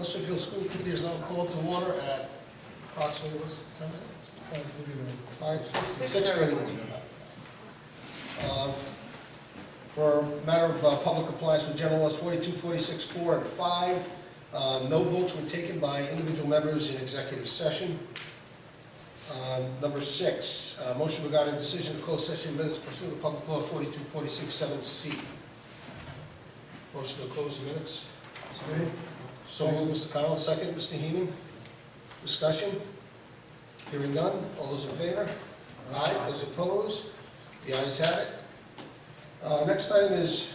Smithfield School Committee is now called to order at approximately, what's the time? 6:31. For a matter of public compliance with General Laws 42, 46, 4, and 5, no votes were taken by individual members in executive session. Number 6, motion regarding decision to close session minutes pursuant to Public Law 42, 46, 7C. Motion to close the minutes. So moved, Mr. Connell. Second, Mr. Heeman. Discussion? Hearing none. All those in favor? Aye. Those opposed? The ayes have it. Next item is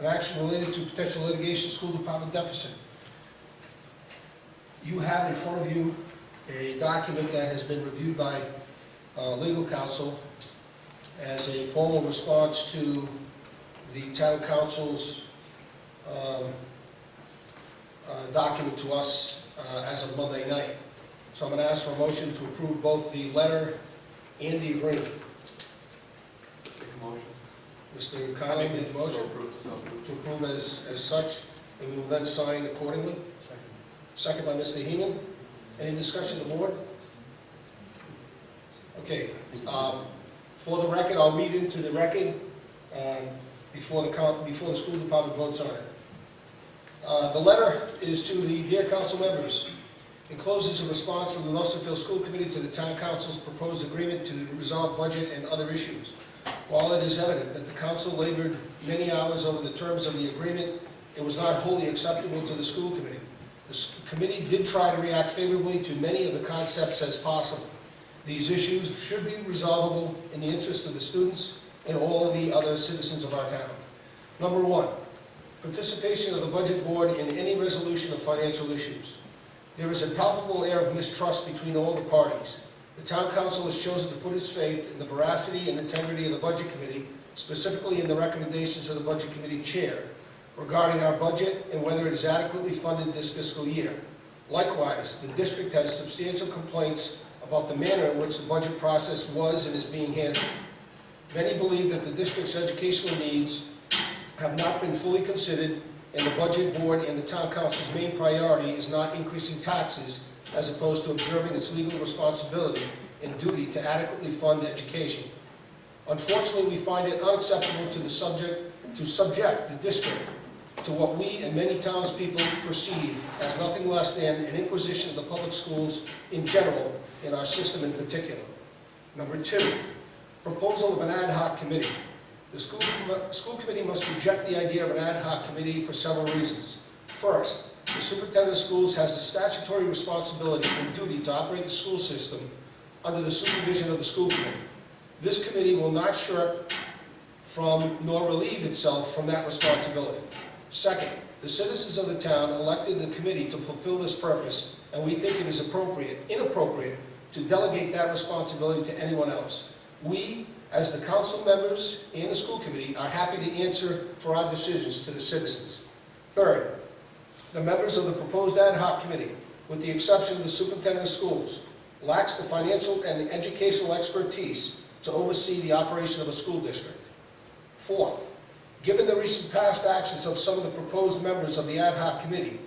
an action related to potential litigation school department deficit. You have in front of you a document that has been reviewed by legal counsel as a formal response to the town council's document to us as of Monday night. So I'm going to ask for a motion to approve both the letter and the agreement. Make a motion. Mr. Connolly made the motion to approve as such, and we will then sign accordingly. Second by Mr. Heeman. Any discussion of the board? Okay. For the record, I'll read into the record before the school department votes on it. The letter is to the dear council members. Encloses a response from the Smithfield School Committee to the town council's proposed agreement to resolve budget and other issues. While it is evident that the council labored many hours over the terms of the agreement, it was not wholly acceptable to the school committee. The committee did try to react favorably to many of the concepts as possible. These issues should be resolvable in the interest of the students and all the other citizens of our town. Number 1, participation of the budget board in any resolution of financial issues. There is a palpable air of mistrust between all the parties. The town council has chosen to put its faith in the veracity and integrity of the budget committee, specifically in the recommendations of the budget committee chair regarding our budget and whether it is adequately funded this fiscal year. Likewise, the district has substantial complaints about the manner in which the budget process was and is being handled. Many believe that the district's educational needs have not been fully considered, and the budget board and the town council's main priority is not increasing taxes as opposed to observing its legal responsibility and duty to adequately fund education. Unfortunately, we find it unacceptable to subject the district to what we and many townspeople perceive as nothing less than an inquisition of the public schools in general and our system in particular. Number 2, proposal of an ad hoc committee. The school committee must reject the idea of an ad hoc committee for several reasons. First, the superintendent of schools has the statutory responsibility and duty to operate the school system under the supervision of the school committee. This committee will not shirk from nor relieve itself from that responsibility. Second, the citizens of the town elected the committee to fulfill this purpose, and we think it is inappropriate to delegate that responsibility to anyone else. We, as the council members and the school committee, are happy to answer for our decisions to the citizens. Third, the members of the proposed ad hoc committee, with the exception of the superintendent of schools, lacks the financial and educational expertise to oversee the operation of a school district. Fourth, given the recent past actions of some of the proposed members of the ad hoc committee,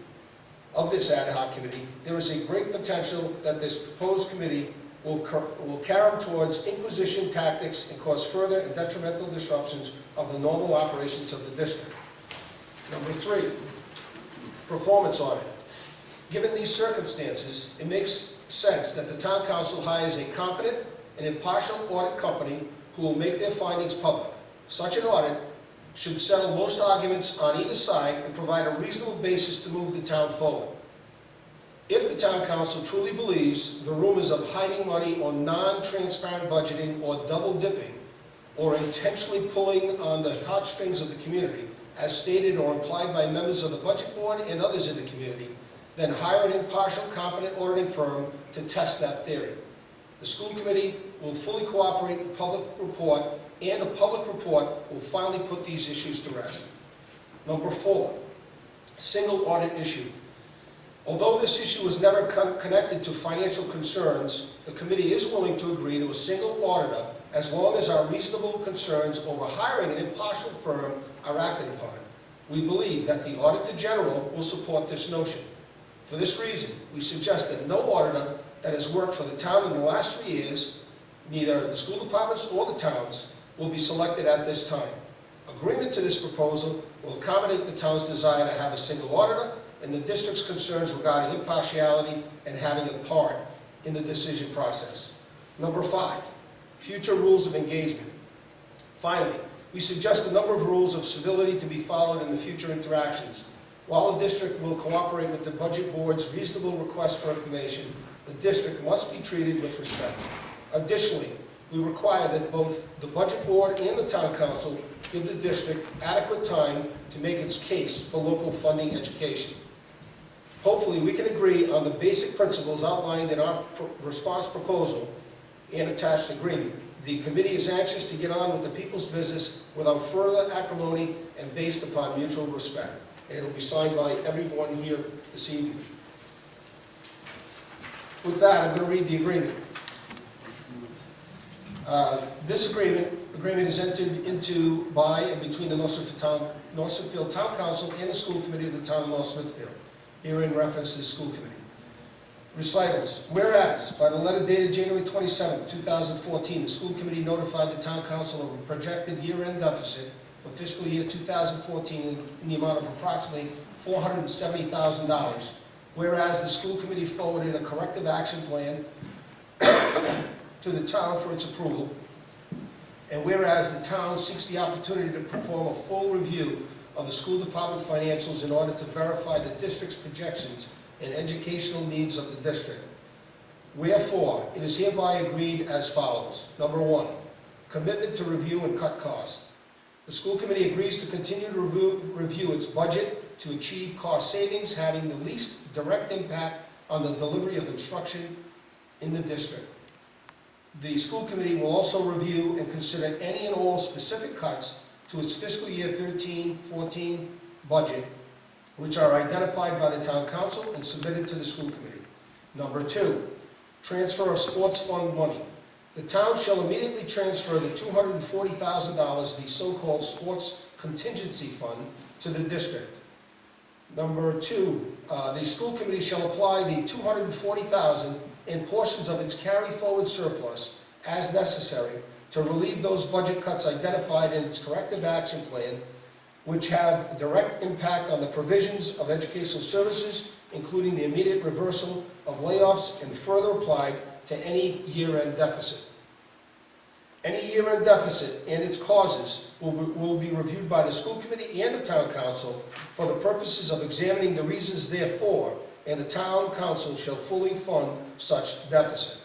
there is a great potential that this proposed committee will carry towards inquisition tactics and cause further and detrimental disruptions of the normal operations of the district. Number 3, performance audit. Given these circumstances, it makes sense that the town council hires a competent and impartial audit company who will make their findings public. Such an audit should settle most arguments on either side and provide a reasonable basis to move the town forward. If the town council truly believes the rumors of hiding money or non-transparent budgeting or double dipping or intentionally pulling on the heartstrings of the community, as stated or implied by members of the budget board and others in the community, then hire an impartial, competent auditing firm to test that theory. The school committee will fully cooperate with public report, and a public report will finally put these issues to rest. Number 4, single audit issue. Although this issue was never connected to financial concerns, the committee is willing to agree to a single auditor as long as our reasonable concerns over hiring an impartial firm are acted upon. We believe that the Auditor General will support this notion. For this reason, we suggest that no auditor that has worked for the town in the last 3 years, neither the school departments or the towns, will be selected at this time. Agreement to this proposal will accommodate the town's desire to have a single auditor and the district's concerns regarding impartiality and having a part in the decision process. Number 5, future rules of engagement. Finally, we suggest a number of rules of civility to be followed in the future interactions. While the district will cooperate with the budget board's reasonable request for information, the district must be treated with respect. Additionally, we require that both the budget board and the town council give the district adequate time to make its case for local funding education. Hopefully, we can agree on the basic principles outlined in our response proposal and attached agreement. The committee is anxious to get on with the people's business without further acrimony and based upon mutual respect. And it will be signed by everyone here this evening. With that, I'm going to read the agreement. This agreement is entered into by and between the North Smithfield Town Council and the School Committee of the Town of North Smithfield. Here in reference to the school committee. Recitals. Whereas, by the letter dated January 27, 2014, the school committee notified the town council of a projected year-end deficit for fiscal year 2014 in the amount of approximately $470,000. Whereas, the school committee forwarded a corrective action plan to the town for its approval. And whereas the town seeks the opportunity to perform a full review of the school department financials in order to verify the district's projections and educational needs of the district. Wherefore, it is hereby agreed as follows. Number 1, commitment to review and cut costs. The school committee agrees to continue to review its budget to achieve cost savings having the least direct impact on the delivery of instruction in the district. The school committee will also review and consider any and all specific cuts to its fiscal year 13-14 budget, which are identified by the town council and submitted to the school committee. Number 2, transfer of sports fund money. The town shall immediately transfer the $240,000, the so-called sports contingency fund, to the district. Number 2, the school committee shall apply the $240,000 and portions of its carry-forward surplus as necessary to relieve those budget cuts identified in its corrective action plan, which have direct impact on the provisions of educational services, including the immediate reversal of layoffs and further applied to any year-end deficit. Any year-end deficit and its causes will be reviewed by the school committee and the town council for the purposes of examining the reasons therefor, and the town council shall fully fund such deficit.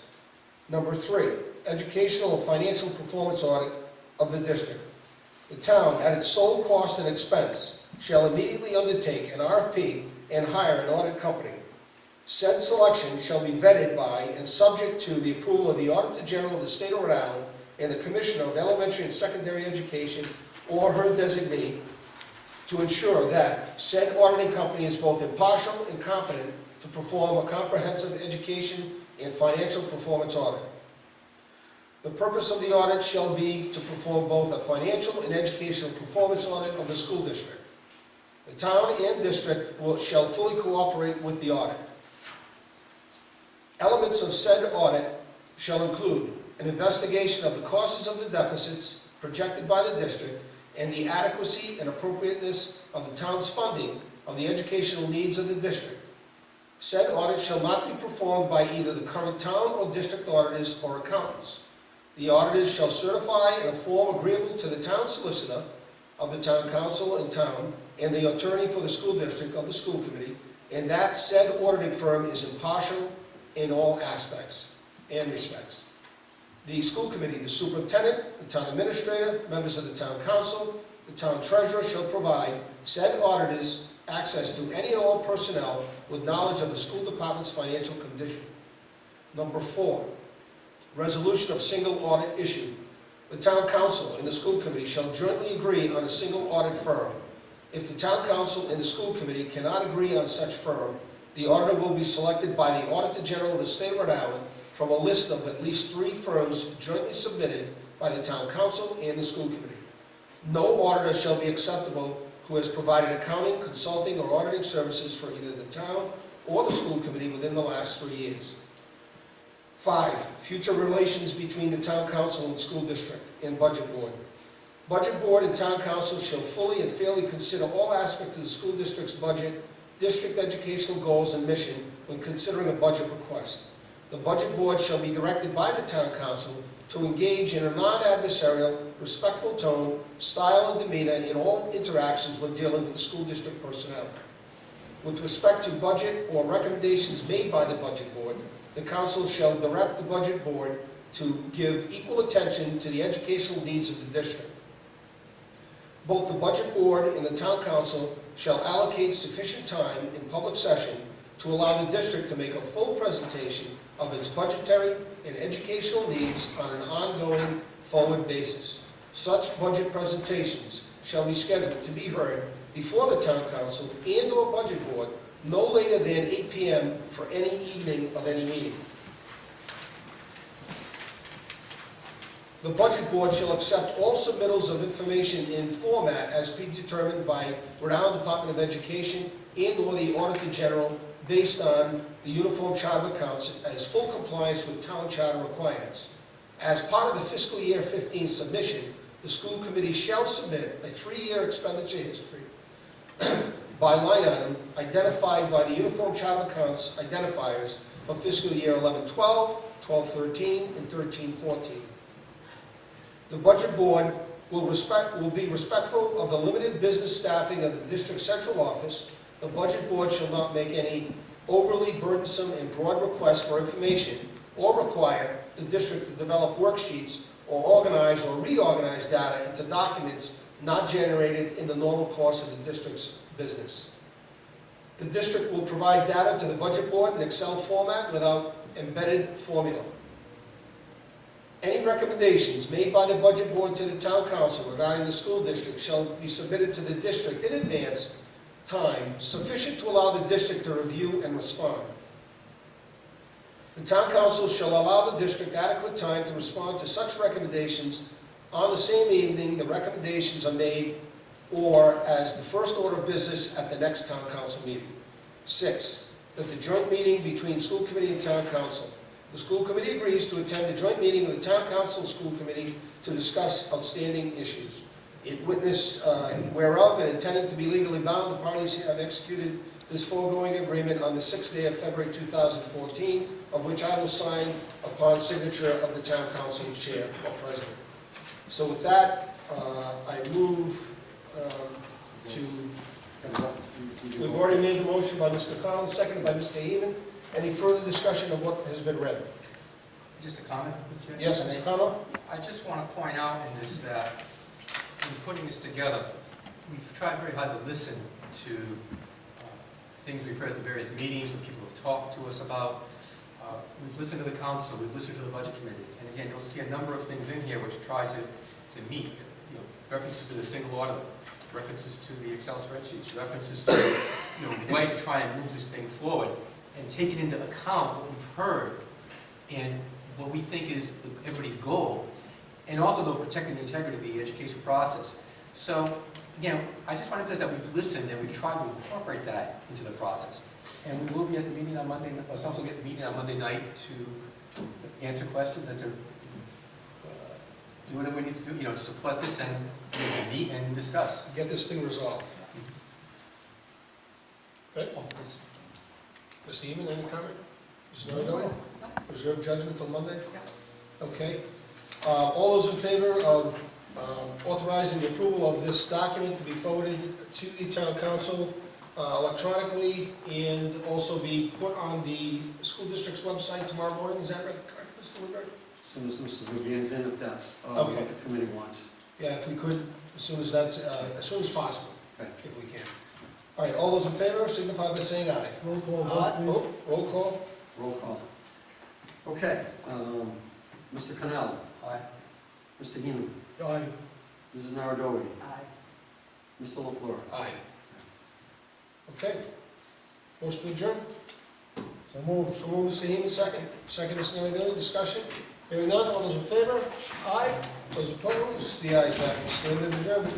Number 3, educational and financial performance audit of the district. The town, at its sole cost and expense, shall immediately undertake an RFP and hire an audit company. Said selection shall be vetted by and subject to the approval of the Auditor General of the State of Rhode Island and the Commissioner of Elementary and Secondary Education or her designee to ensure that said auditing company is both impartial and competent to perform a comprehensive education and financial performance audit. The purpose of the audit shall be to perform both a financial and educational performance audit of the school district. The town and district shall fully cooperate with the audit. Elements of said audit shall include an investigation of the causes of the deficits projected by the district and the adequacy and appropriateness of the town's funding of the educational needs of the district. Said audit shall not be performed by either the current town or district auditors or accountants. The auditors shall certify in a form agreeable to the town solicitor of the town council in town and the attorney for the school district of the school committee, and that said auditing firm is impartial in all aspects and respects. The school committee, the superintendent, the town administrator, members of the town council, the town treasurer shall provide said auditors access to any and all personnel with knowledge of the school department's financial condition. Number 4, resolution of single audit issue. The town council and the school committee shall jointly agree on a single audit firm. If the town council and the school committee cannot agree on such firm, the auditor will be selected by the Auditor General of the State of Rhode Island from a list of at least 3 firms jointly submitted by the town council and the school committee. No auditor shall be acceptable who has provided accounting, consulting, or auditing services for either the town or the school committee within the last 3 years. 5, future relations between the town council and school district and budget board. Budget board and town council shall fully and fairly consider all aspects of the school district's budget, district educational goals and mission when considering a budget request. The budget board shall be directed by the town council to engage in a non-adversarial, respectful tone, style, and demeanor in all interactions when dealing with the school district personnel. With respect to budget or recommendations made by the budget board, the council shall direct the budget board to give equal attention to the educational needs of the district. Both the budget board and the town council shall allocate sufficient time in public session to allow the district to make a full presentation of its budgetary and educational needs on an ongoing forward basis. Such budget presentations shall be scheduled to be heard before the town council and/or budget board no later than 8 p.m. for any evening of any meeting. The budget board shall accept all submittals of information in format as predetermined by Rhode Island Department of Education and/or the Auditor General based on the Uniform Chart of Accounts as full compliance with town charter requirements. As part of the fiscal year 15 submission, the school committee shall submit a 3-year expenditure history by line item identified by the Uniform Chart of Accounts identifiers for fiscal year 11-12, 12-13, and 13-14. The budget board will be respectful of the limited business staffing of the district central office. The budget board shall not make any overly burdensome and broad requests for information or require the district to develop worksheets or organize or reorganize data into documents not generated in the normal course of the district's business. The district will provide data to the budget board in Excel format without embedded formula. Any recommendations made by the budget board to the town council regarding the school district shall be submitted to the district in advance time sufficient to allow the district to review and respond. The town council shall allow the district adequate time to respond to such recommendations on the same evening the recommendations are made or as the first order of business at the next town council meeting. 6, that the joint meeting between school committee and town council. The school committee agrees to attend the joint meeting of the town council and school committee to discuss outstanding issues. In witness whereof and intending to be legally bound, the parties have executed this foregoing agreement on the 6th day of February 2014, of which I will sign upon signature of the town council chair or president. So with that, I move we've already made the motion by Mr. Collins, seconded by Mr. Heeman. Any further discussion of what has been read? Just a comment, Mr. Chair? Yes, Mr. Collins? I just want to point out in this that in putting this together, we've tried very hard to listen to things we've heard at the various meetings, what people have talked to us about. We've listened to the council, we've listened to the budget committee, and again, you'll see a number of things in here which try to meet, references to the single audit, references to the Excel spreadsheets, references to ways to try and move this thing forward, and taking into account what we've heard and what we think is everybody's goal, and also though protecting the integrity of the education process. So again, I just want to emphasize that we've listened and we've tried to incorporate that into the process. And we will be at the meeting on Monday, or some will be at the meeting on Monday night to answer questions and to do whatever we need to do, to support this and meet and discuss. Get this thing resolved. Okay? Oh, yes. Mr. Heeman, any comment? Mr. Noredolo? Reserve judgment till Monday? Okay. All those in favor of authorizing the approval of this document to be forwarded to the town council electronically and also be put on the school district's website tomorrow morning, is that right, Mr. Woodbury? As soon as Mr. begins in, if that's Okay. what the committee wants. Yeah, if we could, as soon as possible, Okay. if we can. All right, all those in favor signify by saying aye. Roll call Aye. vote, please. Oh, roll call. Roll call. Okay, Mr. Cannell, Aye. Mr. Heeman, Aye. Mrs. Naradori, Aye. Mr. LaFleur. Aye. Okay. Motion to adjourn. So moved. So move Mr. Heeman, second. Second, Mr. Noredolo, discussion. Hearing none, all those in favor? Aye. Those opposed? The ayes have it. Stand adjourned.